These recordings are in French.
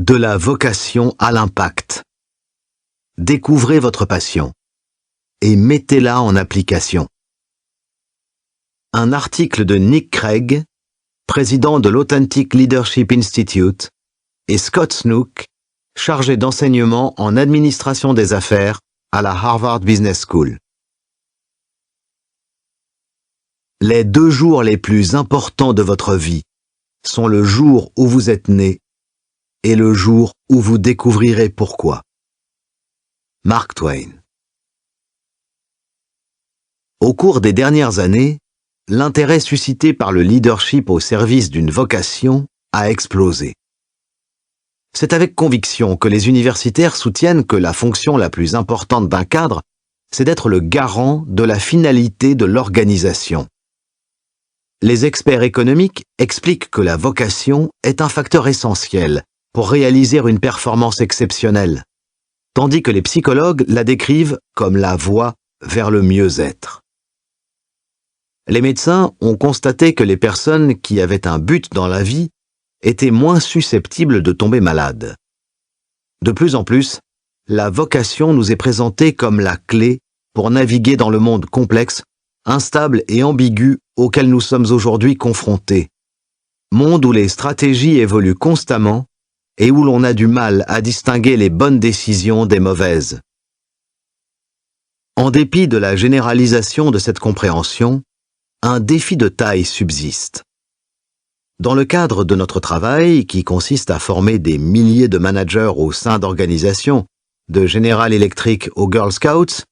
De la vocation à l'impact. Découvrez votre passion et mettez-la en application. Un article de Nick Craig, président de l'Authentic Leadership Institute, et Scott Snook, chargé d'enseignement en administration des affaires à la Harvard Business School. Les 2 jours les plus importants de votre vie sont le jour où vous êtes né et le jour où vous découvrirez pourquoi. Mark Twain. Au cours des dernières années, l'intérêt suscité par le leadership au service d'une vocation a explosé. C'est avec conviction que les universitaires soutiennent que la fonction la plus importante d'un cadre, c'est d'être le garant de la finalité de l'organisation. Les experts économiques expliquent que la vocation est un facteur essentiel pour réaliser une performance exceptionnelle, tandis que les psychologues la décrivent comme la voie vers le mieux-être. Les médecins ont constaté que les personnes qui avaient un but dans la vie étaient moins susceptibles de tomber malades. De plus en plus, la vocation nous est présentée comme la clé pour naviguer dans le monde complexe, instable et ambigu auquel nous sommes aujourd'hui confrontés. Monde où les stratégies évoluent constamment et où l'on a du mal à distinguer les bonnes décisions des mauvaises. En dépit de la généralisation de cette compréhension, un défi de taille subsiste. Dans le cadre de notre travail, qui consiste à former des milliers de managers au sein d'organisations, de General Electric aux Girl Scouts,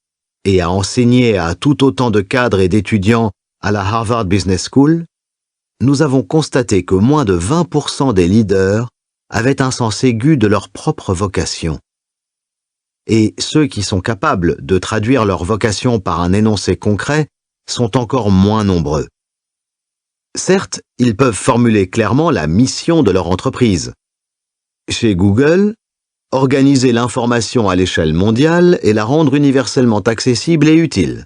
et à enseigner à tout autant de cadres et d'étudiants à la Harvard Business School, nous avons constaté que moins de 20% des leaders avaient un sens aigu de leur propre vocation. Et ceux qui sont capables de traduire leur vocation par un énoncé concret sont encore moins nombreux. Certes, ils peuvent formuler clairement la mission de leur entreprise. Chez Google, organiser l'information à l'échelle mondiale et la rendre universellement accessible et utile.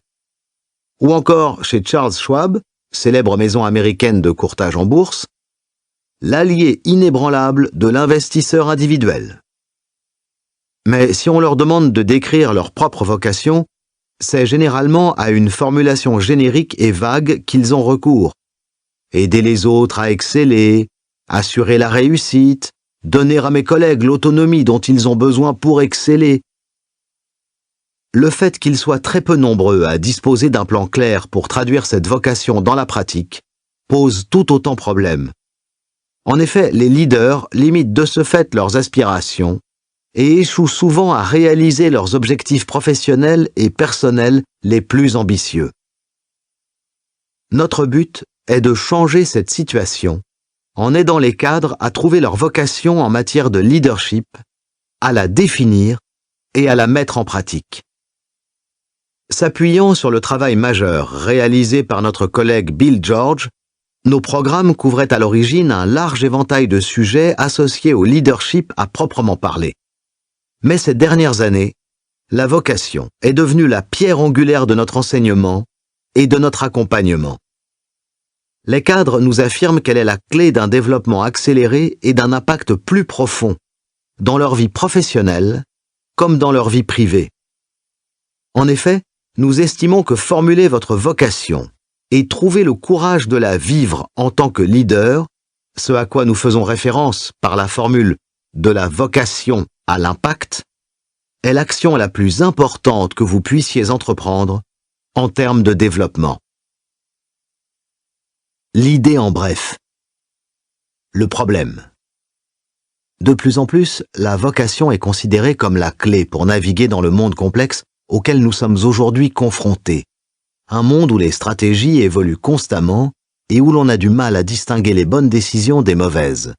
Ou encore chez Charles Schwab, célèbre maison américaine de courtage en bourse, l'allié inébranlable de l'investisseur individuel. Mais si on leur demande de décrire leur propre vocation, c'est généralement à une formulation générique et vague qu'ils ont recours. Aider les autres à exceller, assurer la réussite, donner à mes collègues l'autonomie dont ils ont besoin pour exceller. Le fait qu'ils soient très peu nombreux à disposer d'un plan clair pour traduire cette vocation dans la pratique pose tout autant problème. En effet, les leaders limitent de ce fait leurs aspirations et échouent souvent à réaliser leurs objectifs professionnels et personnels les plus ambitieux. Notre but est de changer cette situation en aidant les cadres à trouver leur vocation en matière de leadership, à la définir et à la mettre en pratique. S'appuyant sur le travail majeur réalisé par notre collègue Bill George, nos programmes couvraient à l'origine un large éventail de sujets associés au leadership à proprement parler. Mais ces dernières années, la vocation est devenue la pierre angulaire de notre enseignement et de notre accompagnement. Les cadres nous affirment qu'elle est la clé d'un développement accéléré et d'un impact plus profond, dans leur vie professionnelle comme dans leur vie privée. En effet, nous estimons que formuler votre vocation et trouver le courage de la vivre en tant que leader, ce à quoi nous faisons référence par la formule de la vocation à l'impact, est l'action la plus importante que vous puissiez entreprendre en termes de développement. L'idée en bref. Le problème. De plus en plus, la vocation est considérée comme la clé pour naviguer dans le monde complexe auquel nous sommes aujourd'hui confrontés. Un monde où les stratégies évoluent constamment et où l'on a du mal à distinguer les bonnes décisions des mauvaises.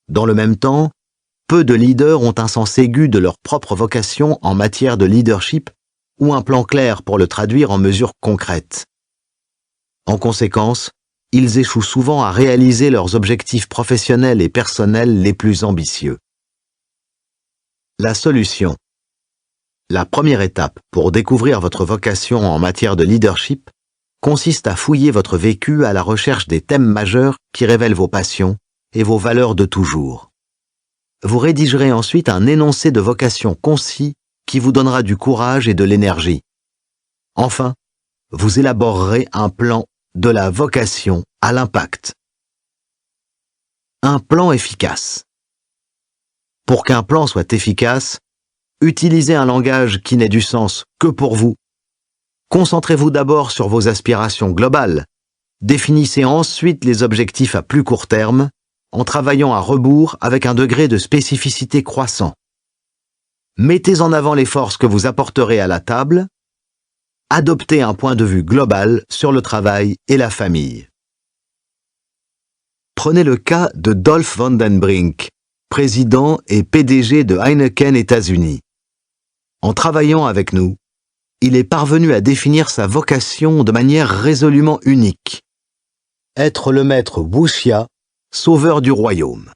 Dans le même temps, peu de leaders ont un sens aigu de leur propre vocation en matière de leadership ou un plan clair pour le traduire en mesures concrètes. En conséquence, ils échouent souvent à réaliser leurs objectifs professionnels et personnels les plus ambitieux. La solution. La première étape pour découvrir votre vocation en matière de leadership consiste à fouiller votre vécu à la recherche des thèmes majeurs qui révèlent vos passions et vos valeurs de toujours. Vous rédigerez ensuite un énoncé de vocation concis qui vous donnera du courage et de l'énergie. Enfin, vous élaborerez un plan de la vocation à l'impact. Un plan efficace. Pour qu'un plan soit efficace, utilisez un langage qui n'ait du sens que pour vous. Concentrez-vous d'abord sur vos aspirations globales. Définissez ensuite les objectifs à plus court terme, en travaillant à rebours avec un degré de spécificité croissant. Mettez en avant les forces que vous apporterez à la table. Adoptez un point de vue global sur le travail et la famille. Prenez le cas de Dolf Van den Brink, président et PDG de Heineken États-Unis. En travaillant avec nous, il est parvenu à définir sa vocation de manière résolument unique. Être le maître wuxia, sauveur du royaume.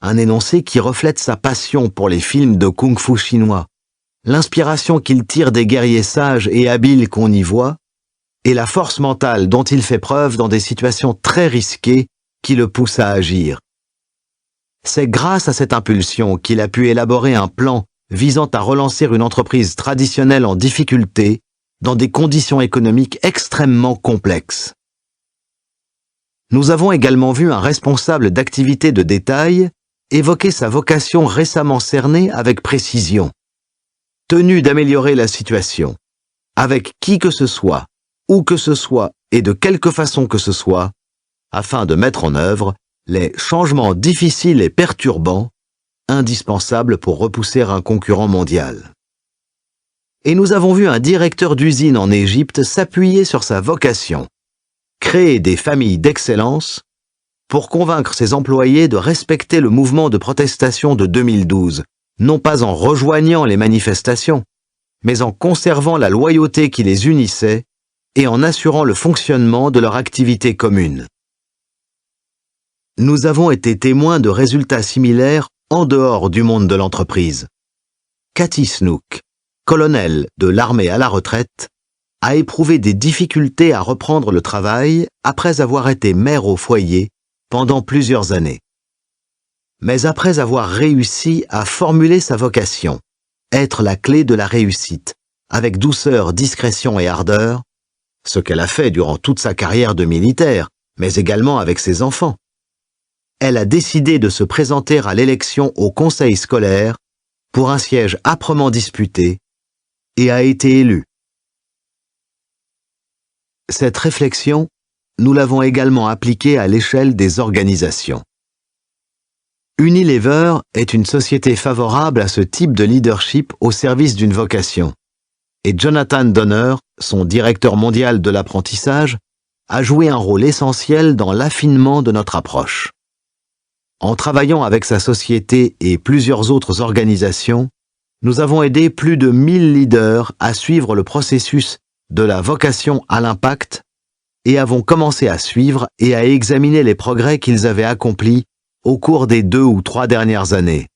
Un énoncé qui reflète sa passion pour les films de kung-fu chinois, l'inspiration qu'il tire des guerriers sages et habiles qu'on y voit, et la force mentale dont il fait preuve dans des situations très risquées qui le poussent à agir. C'est grâce à cette impulsion qu'il a pu élaborer un plan visant à relancer une entreprise traditionnelle en difficulté dans des conditions économiques extrêmement complexes. Nous avons également vu un responsable d'activité de détail évoquer sa vocation récemment cernée avec précision. Tenu d'améliorer la situation, avec qui que ce soit, où que ce soit et de quelque façon que ce soit, afin de mettre en œuvre les changements difficiles et perturbants indispensables pour repousser un concurrent mondial. Et nous avons vu un directeur d'usine en Égypte s'appuyer sur sa vocation, créer des familles d'excellence pour convaincre ses employés de respecter le mouvement de protestation de 2012, non pas en rejoignant les manifestations, mais en conservant la loyauté qui les unissait et en assurant le fonctionnement de leur activité commune. Nous avons été témoins de résultats similaires en dehors du monde de l'entreprise. Cathy Snook, colonel de l'armée à la retraite, a éprouvé des difficultés à reprendre le travail après avoir été mère au foyer pendant plusieurs années. Mais après avoir réussi à formuler sa vocation, être la clé de la réussite, avec douceur, discrétion et ardeur, ce qu'elle a fait durant toute sa carrière de militaire, mais également avec ses enfants, elle a décidé de se présenter à l'élection au conseil scolaire pour un siège âprement disputé et a été élue. Cette réflexion, nous l'avons également appliquée à l'échelle des organisations. Unilever est une société favorable à ce type de leadership au service d'une vocation, et Jonathan Donner, son directeur mondial de l'apprentissage, a joué un rôle essentiel dans l'affinement de notre approche. En travaillant avec sa société et plusieurs autres organisations, nous avons aidé plus de 1000 leaders à suivre le processus de la vocation à l'impact et avons commencé à suivre et à examiner les progrès qu'ils avaient accomplis au cours des 2 ou 3 dernières années.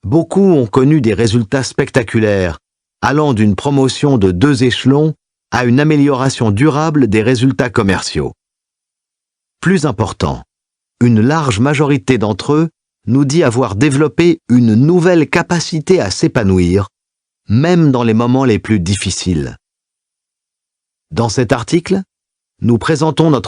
Beaucoup ont connu des résultats spectaculaires, allant d'une promotion de 2 échelons à une amélioration durable des résultats commerciaux. Plus important, une large majorité d'entre eux nous dit avoir développé une nouvelle capacité à s'épanouir, même dans les moments les plus difficiles. Dans cet article, nous présentons notre